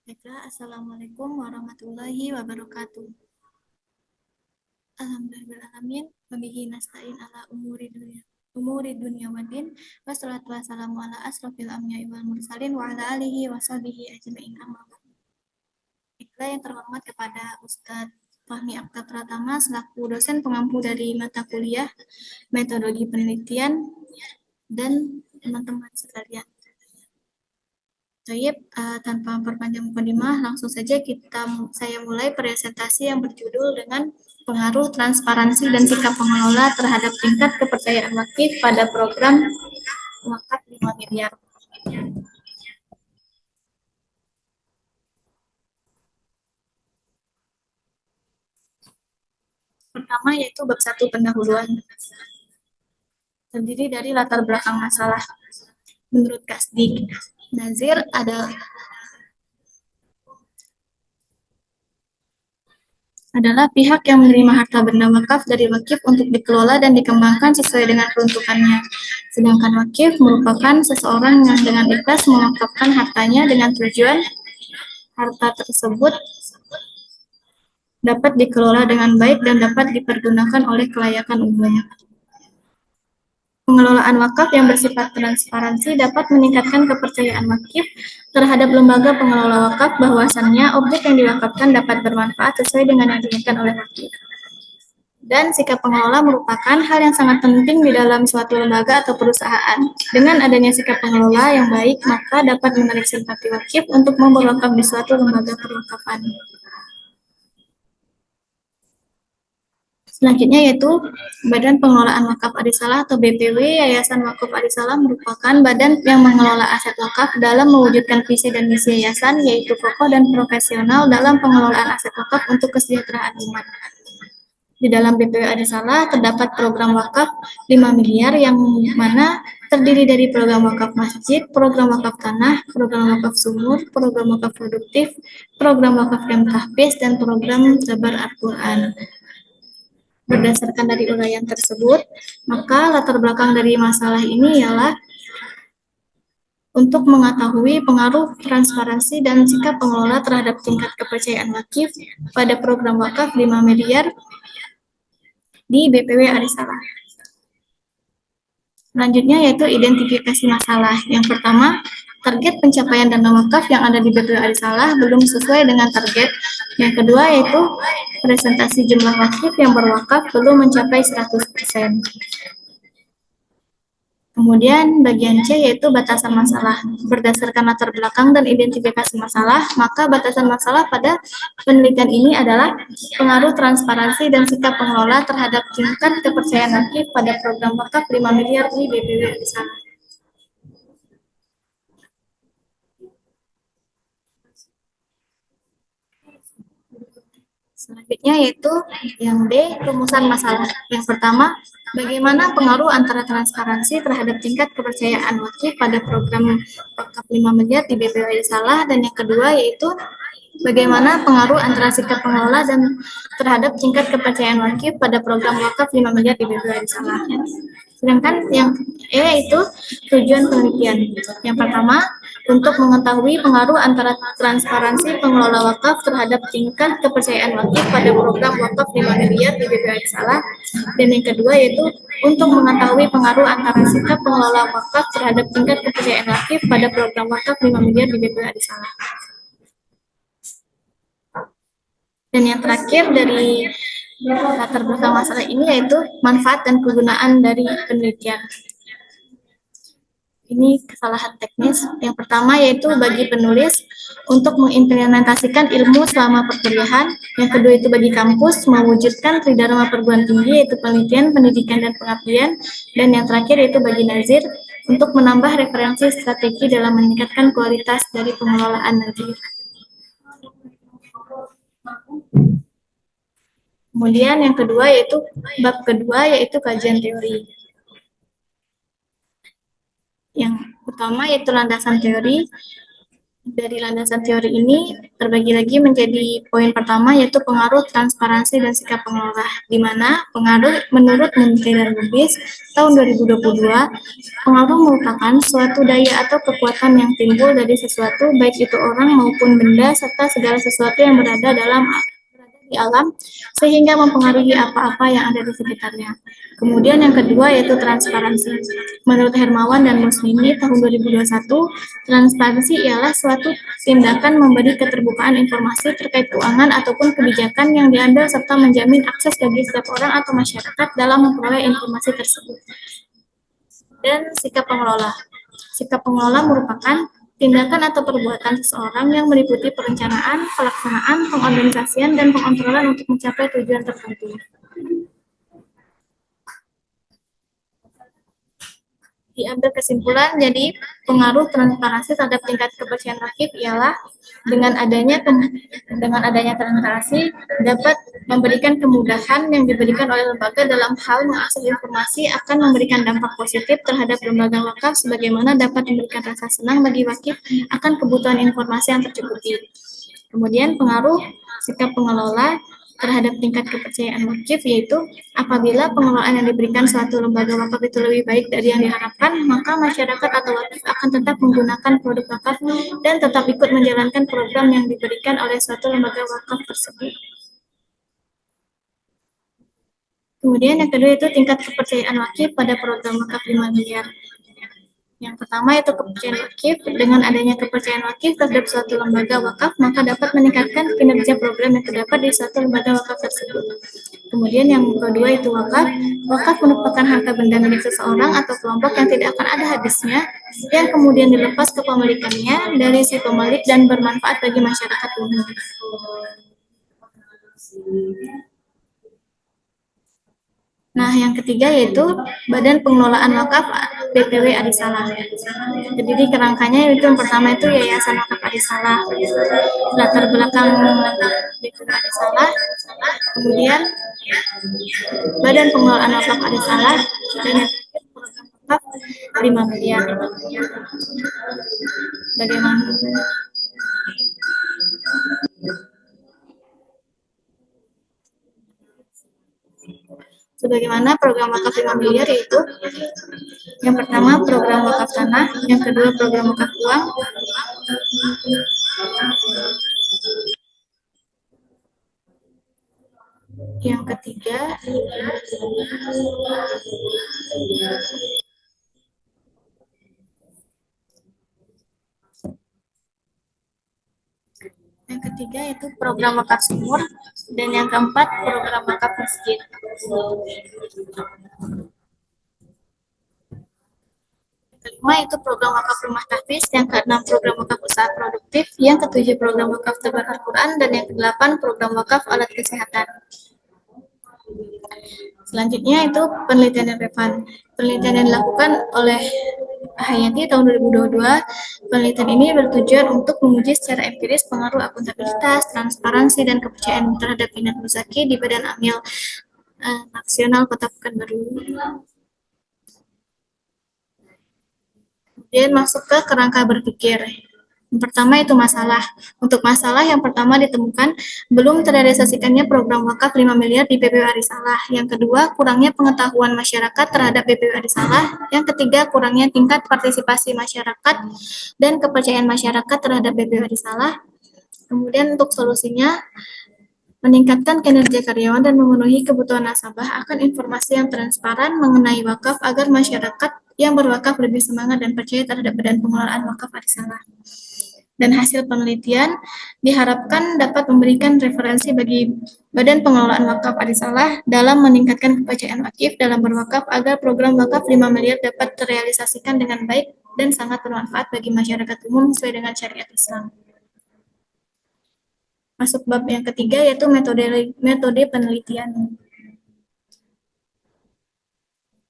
Baiklah, Assalamualaikum warahmatullahi wabarakatuh. Alhamdulillahirrahmanirrahim. Wabihi nasta'in ala umuri dunia waddin. Wassalatu wassalamu ala asrofil anbiya'i wal mursalin wa ala alihi wa sahbihi ajma'in amma ba'du. Baiklah, yang terhormat kepada Ustadz Fahmi Akta Pratama selaku dosen pengampu dari mata kuliah metodologi penelitian dan teman-teman sekalian. Baik, tanpa memperpanjang mukadimah, langsung saja saya mulai presentasi yang berjudul dengan pengaruh transparansi dan sikap pengelola terhadap tingkat kepercayaan wakif pada program wakaf 5 miliar. Pertama yaitu bab 1 pendahuluan. Terdiri dari latar belakang masalah. Menurut Kasdik Nazir adalah pihak yang menerima harta benda wakaf dari wakif untuk dikelola dan dikembangkan sesuai dengan peruntukannya. Sedangkan wakif merupakan seseorang yang dengan ikhlas mewakafkan hartanya dengan tujuan harta tersebut dapat dikelola dengan baik dan dapat dipergunakan oleh kelayakan umum. Pengelolaan wakaf yang bersifat transparansi dapat meningkatkan kepercayaan wakif terhadap lembaga pengelola wakaf bahwasannya objek yang diwakafkan dapat bermanfaat sesuai dengan yang diinginkan oleh wakif. Dan sikap pengelola merupakan hal yang sangat penting di dalam suatu lembaga atau perusahaan. Dengan adanya sikap pengelola yang baik, maka dapat menarik simpati wakif untuk memberwakaf di suatu lembaga perwakafan. Selanjutnya yaitu Badan Pengelolaan Wakaf Adisalah atau BPW. Yayasan Wakaf Adisalah merupakan badan yang mengelola aset wakaf dalam mewujudkan visi dan misi yayasan, yaitu kokoh dan profesional dalam pengelolaan aset wakaf untuk kesejahteraan umat. Di dalam BPW Adisalah terdapat program wakaf 5 miliar yang mana terdiri dari program wakaf masjid, program wakaf tanah, program wakaf sumur, program wakaf produktif, program wakaf tahfiz, dan program Zabar Al-Quran. Berdasarkan dari uraian tersebut, maka latar belakang dari masalah ini ialah untuk mengetahui pengaruh transparansi dan sikap pengelola terhadap tingkat kepercayaan wakif pada program wakaf 5 miliar di BPW Adisalah. Selanjutnya yaitu identifikasi masalah. Yang pertama, target pencapaian dana wakaf yang ada di BPW Adisalah belum sesuai dengan target. Yang kedua yaitu presentasi jumlah wakif yang berwakaf belum mencapai 100%. Kemudian bagian C yaitu batasan masalah. Berdasarkan latar belakang dan identifikasi masalah, maka batasan masalah pada penelitian ini adalah pengaruh transparansi dan sikap pengelola terhadap tingkat kepercayaan wakif pada program wakaf 5 miliar di BPW Adisalah. Selanjutnya yaitu yang D, rumusan masalah. Yang pertama, bagaimana pengaruh antara transparansi terhadap tingkat kepercayaan wakif pada program wakaf 5 miliar di BPW Adisalah, dan yang kedua yaitu bagaimana pengaruh antara sikap pengelola dan terhadap tingkat kepercayaan wakif pada program wakaf 5 miliar di BPW Adisalah. Sedangkan yang E itu tujuan penelitian. Yang pertama, untuk mengetahui pengaruh antara transparansi pengelola wakaf terhadap tingkat kepercayaan wakif pada program wakaf 5 miliar di BPW Adisalah. Dan yang kedua yaitu untuk mengetahui pengaruh antara sikap pengelola wakaf terhadap tingkat kepercayaan wakif pada program wakaf 5 miliar di BPW Adisalah. Dan yang terakhir dari latar belakang masalah ini yaitu manfaat dan kegunaan dari penelitian. Ini kesalahan teknis. Yang pertama yaitu bagi penulis untuk mengimplementasikan ilmu selama perkuliahan. Yang kedua itu bagi kampus mewujudkan tridharma perguruan tinggi yaitu penelitian, pendidikan, dan pengabdian. Dan yang terakhir yaitu bagi Nazir untuk menambah referensi strategi dalam meningkatkan kualitas dari pengelolaan Nazir. Kemudian yang kedua yaitu bab kedua yaitu kajian teori. Yang utama yaitu landasan teori. Dari landasan teori ini terbagi lagi menjadi poin pertama yaitu pengaruh transparansi dan sikap pengelola, di mana pengaruh menurut Menteri dan Lubis tahun 2022, pengaruh merupakan suatu daya atau kekuatan yang timbul dari sesuatu baik itu orang maupun benda serta segala sesuatu yang berada di alam sehingga mempengaruhi apa-apa yang ada di sekitarnya. Kemudian yang kedua yaitu transparansi. Menurut Hermawan dan Muslimi tahun 2021, transparansi ialah suatu tindakan memberi keterbukaan informasi terkait keuangan ataupun kebijakan yang diambil serta menjamin akses bagi setiap orang atau masyarakat dalam memperoleh informasi tersebut. Dan sikap pengelola. Sikap pengelola merupakan tindakan atau perbuatan seseorang yang meliputi perencanaan, pelaksanaan, pengorganisasian, dan pengontrolan untuk mencapai tujuan tertentu. Diambil kesimpulan, jadi pengaruh transparansi terhadap tingkat kepercayaan wajib ialah dengan adanya transparansi dapat memberikan kemudahan yang diberikan oleh lembaga dalam hal mengakses informasi akan memberikan dampak positif terhadap lembaga wakaf sebagaimana dapat memberikan rasa senang bagi wakif akan kebutuhan informasi yang tercukupi. Kemudian pengaruh sikap pengelola terhadap tingkat kepercayaan wakif yaitu apabila pengelolaan yang diberikan suatu lembaga wakaf itu lebih baik dari yang diharapkan, maka masyarakat atau wakif akan tetap menggunakan produk wakaf dan tetap ikut menjalankan program yang diberikan oleh suatu lembaga wakaf tersebut. Kemudian yang kedua itu tingkat kepercayaan wakif pada program wakaf 5 miliar. Yang pertama itu kepercayaan wakif. Dengan adanya kepercayaan wakif terhadap suatu lembaga wakaf, maka dapat meningkatkan kinerja program yang terdapat di suatu lembaga wakaf tersebut. Kemudian yang kedua itu wakaf. Wakaf merupakan harta benda milik seseorang atau kelompok yang tidak akan ada habisnya, yang kemudian dilepas ke pemilikannya dari si pemilik dan bermanfaat bagi masyarakat umum. Nah, yang ketiga yaitu Badan Pengelolaan Wakaf BPW Adisalah. Jadi di kerangkanya itu yang pertama itu Yayasan Wakaf Adisalah. Latar belakang BPW Adisalah, kemudian Badan Pengelolaan Wakaf Adisalah, dan yang terakhir program wakaf 5 miliar. Bagaimana? Sebagaimana program wakaf 5 miliar yaitu yang pertama program wakaf tanah, yang kedua program wakaf uang, yang ketiga itu program wakaf sumur, dan yang keempat program wakaf masjid. Kelima itu program wakaf rumah tahfiz, yang keenam program wakaf usaha produktif, yang ketujuh program wakaf tebar Al-Quran, dan yang kedelapan program wakaf alat kesehatan. Selanjutnya itu penelitian yang relevan. Penelitian yang dilakukan oleh Hayati tahun 2022, penelitian ini bertujuan untuk menguji secara empiris pengaruh akuntabilitas, transparansi, dan kepercayaan terhadap minat muzaki di Badan Amil Nasional Kota Pekanbaru. Kemudian masuk ke kerangka berpikir. Yang pertama itu masalah. Untuk masalah yang pertama ditemukan belum terrealisasikannya program wakaf 5 miliar di BPW Arisalah. Yang kedua, kurangnya pengetahuan masyarakat terhadap BPW Arisalah. Yang ketiga, kurangnya tingkat partisipasi masyarakat dan kepercayaan masyarakat terhadap BPW Arisalah. Kemudian untuk solusinya, meningkatkan kinerja karyawan dan memenuhi kebutuhan nasabah akan informasi yang transparan mengenai wakaf agar masyarakat yang berwakaf lebih semangat dan percaya terhadap Badan Pengelolaan Wakaf Arisalah. Dan hasil penelitian diharapkan dapat memberikan referensi bagi Badan Pengelolaan Wakaf Arisalah dalam meningkatkan kepercayaan wakif dalam berwakaf agar program wakaf 5 miliar dapat terrealisasikan dengan baik dan sangat bermanfaat bagi masyarakat umum sesuai dengan syariat Islam. Masuk bab yang ketiga yaitu metode penelitian.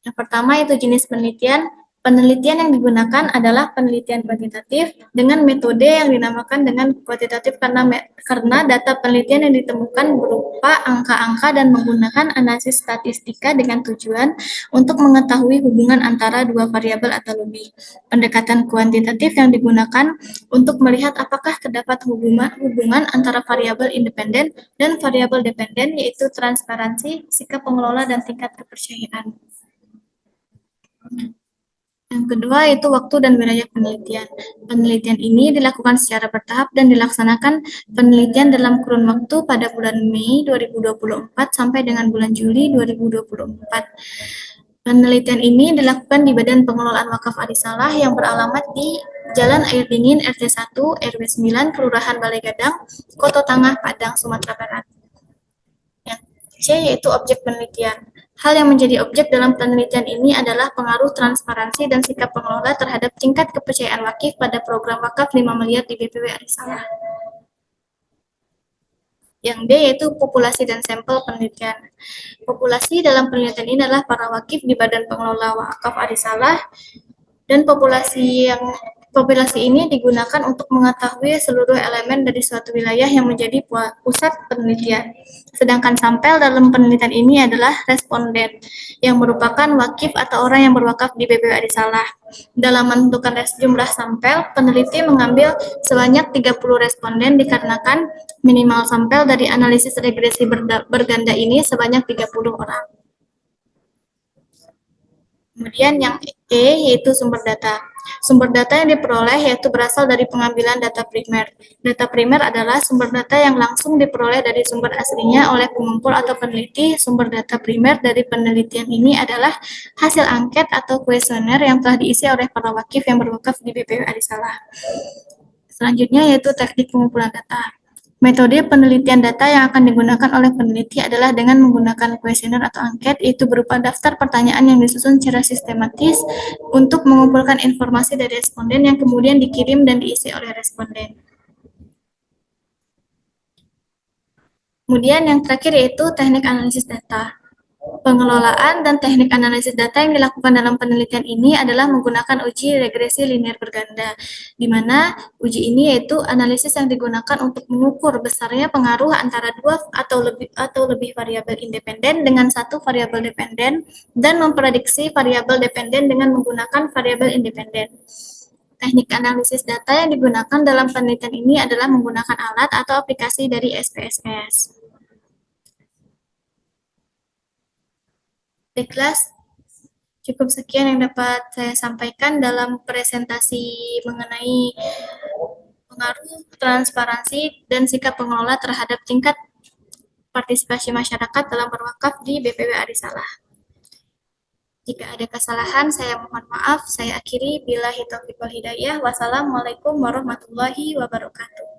Yang pertama itu jenis penelitian. Penelitian yang digunakan adalah penelitian kuantitatif dengan metode yang dinamakan dengan kuantitatif karena data penelitian yang ditemukan berupa angka-angka dan menggunakan analisis statistika dengan tujuan untuk mengetahui hubungan antara dua variabel atau lebih. Pendekatan kuantitatif yang digunakan untuk melihat apakah terdapat hubungan antara variabel independen dan variabel dependen, yaitu transparansi, sikap pengelola, dan tingkat kepercayaan. Yang kedua yaitu waktu dan wilayah penelitian. Penelitian ini dilakukan secara bertahap dan dilaksanakan penelitian dalam kurun waktu pada bulan Mei 2024 sampai dengan bulan Juli 2024. Penelitian ini dilakukan di Badan Pengelolaan Wakaf Arisalah yang beralamat di Jalan Air Dingin RT 1 RW 9 Kelurahan Balai Gadang, Koto Tangah, Padang, Sumatera Barat. Yang C yaitu objek penelitian. Hal yang menjadi objek dalam penelitian ini adalah pengaruh transparansi dan sikap pengelola terhadap tingkat kepercayaan wakif pada program wakaf 5 miliar di BPW Arisalah. Yang D yaitu populasi dan sampel penelitian. Populasi dalam penelitian ini adalah para wakif di Badan Pengelola Wakaf Arisalah, dan populasi ini digunakan untuk mengetahui seluruh elemen dari suatu wilayah yang menjadi pusat penelitian. Sedangkan sampel dalam penelitian ini adalah responden, yang merupakan wakif atau orang yang berwakaf di BPW Arisalah. Dalam menentukan jumlah sampel, peneliti mengambil sebanyak 30 responden dikarenakan minimal sampel dari analisis regresi berganda ini sebanyak 30 orang. Kemudian yang E yaitu sumber data. Sumber data yang diperoleh yaitu berasal dari pengambilan data primer. Data primer adalah sumber data yang langsung diperoleh dari sumber aslinya oleh pengumpul atau peneliti. Sumber data primer dari penelitian ini adalah hasil angket atau kuesioner yang telah diisi oleh para wakif yang berwakaf di BPW Arisalah. Selanjutnya yaitu teknik pengumpulan data. Metode penelitian data yang akan digunakan oleh peneliti adalah dengan menggunakan kuesioner atau angket, yaitu berupa daftar pertanyaan yang disusun secara sistematis untuk mengumpulkan informasi dari responden yang kemudian dikirim dan diisi oleh responden. Kemudian yang terakhir yaitu teknik analisis data. Pengelolaan dan teknik analisis data yang dilakukan dalam penelitian ini adalah menggunakan uji regresi linear berganda, di mana uji ini yaitu analisis yang digunakan untuk mengukur besarnya pengaruh antara dua atau lebih variabel independen dengan satu variabel dependen dan memprediksi variabel dependen dengan menggunakan variabel independen. Teknik analisis data yang digunakan dalam penelitian ini adalah menggunakan alat atau aplikasi dari SPSS. Baiklah, cukup sekian yang dapat saya sampaikan dalam presentasi mengenai pengaruh transparansi dan sikap pengelola terhadap tingkat partisipasi masyarakat dalam berwakaf di BPW Arisalah. Jika ada kesalahan, saya mohon maaf. Saya akhiri. Billahi taufiq wal hidayah. Wassalamualaikum warahmatullahi wabarakatuh.